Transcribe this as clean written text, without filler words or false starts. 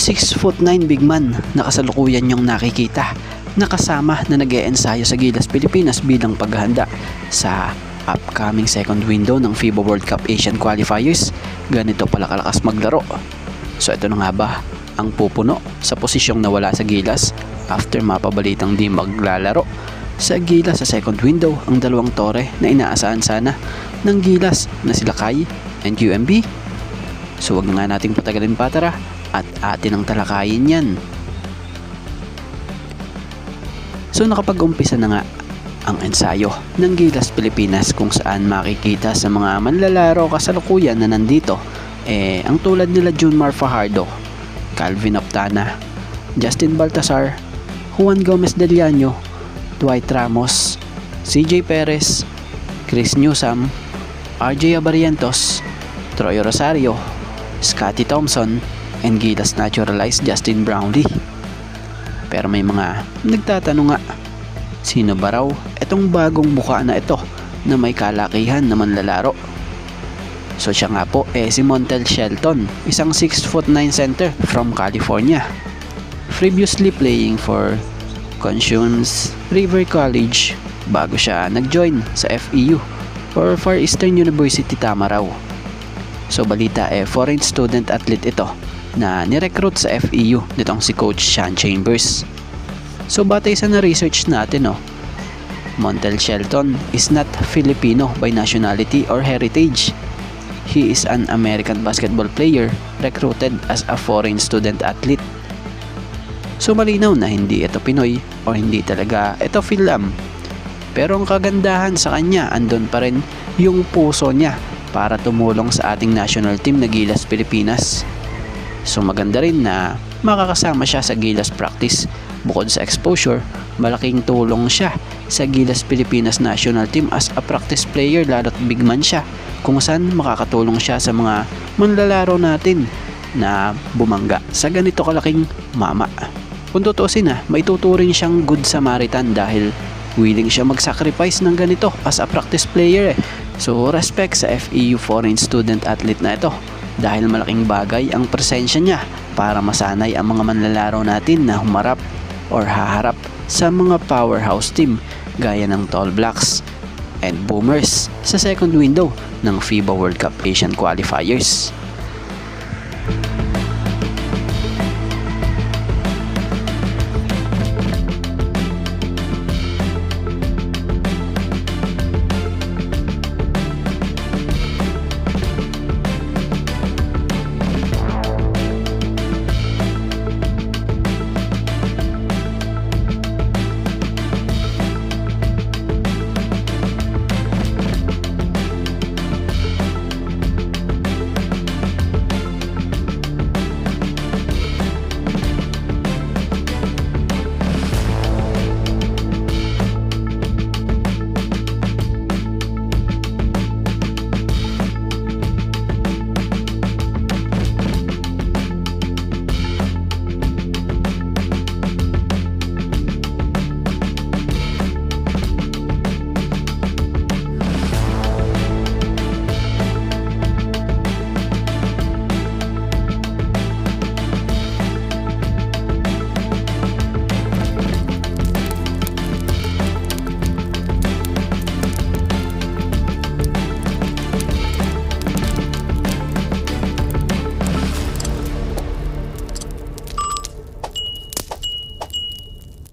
6'9" big man na kasalukuyan yung nakikita na kasama na nag-e-ensayo sa Gilas, Pilipinas bilang paghahanda sa upcoming second window ng FIBA World Cup Asian Qualifiers. Ganito pala kalakas maglaro. So ito na nga ba ang pupuno sa posisyong nawala sa Gilas after mapabalitang di maglalaro sa Gilas sa second window ang dalawang tore na inaasahan sana ng Gilas na sila Kai and QMB. So wag na nga nating patagalin pa, tara at atin ang talakayin yan. So nakapag-umpisa na nga ang ensayo ng Gilas Pilipinas kung saan makikita sa mga manlalaro kasalukuyan na nandito ang tulad nila Junmar Fajardo, Calvin Optana, Justin Baltasar, Juan Gomez Deliano, Dwight Ramos, CJ Perez, Chris Newsam, RJ Abarientos, Troy Rosario, Scotty Thompson, and Gilas naturalized Justin Brownlee. Pero may mga nagtatanong nga, sino ba raw itong bagong buka na ito na may kalakihan na manlalaro? So siya nga po si Montel Shelton, isang 6'9" center from California, previously playing for Conscience River College bago siya nag-join sa FEU or Far Eastern University Tamaraw. So balita foreign student athlete ito na nirecruit sa FEU nitong si Coach Sean Chambers. So batay sa na-research natin Montel Shelton is not Filipino by nationality or heritage. He is an American basketball player recruited as a foreign student athlete. So malinaw na hindi ito Pinoy o hindi talaga ito Philam. Pero ang kagandahan sa kanya, andun pa rin yung puso niya para tumulong sa ating national team na Gilas Pilipinas. So maganda rin na makakasama siya sa Gilas practice. Bukod sa exposure, malaking tulong siya sa Gilas Pilipinas national team as a practice player, lalo't big man siya, kung saan makakatulong siya sa mga manlalaro natin na bumangga sa ganito kalaking mama. Kung tutuusin maituturing siyang good Samaritan dahil willing siya mag-sacrifice ng ganito as a practice player. So respect sa FEU foreign student athlete na ito dahil malaking bagay ang presensya niya para masanay ang mga manlalaro natin na humarap or haharap sa mga powerhouse team gaya ng Tall Blacks and Boomers sa second window ng FIBA World Cup Asian Qualifiers.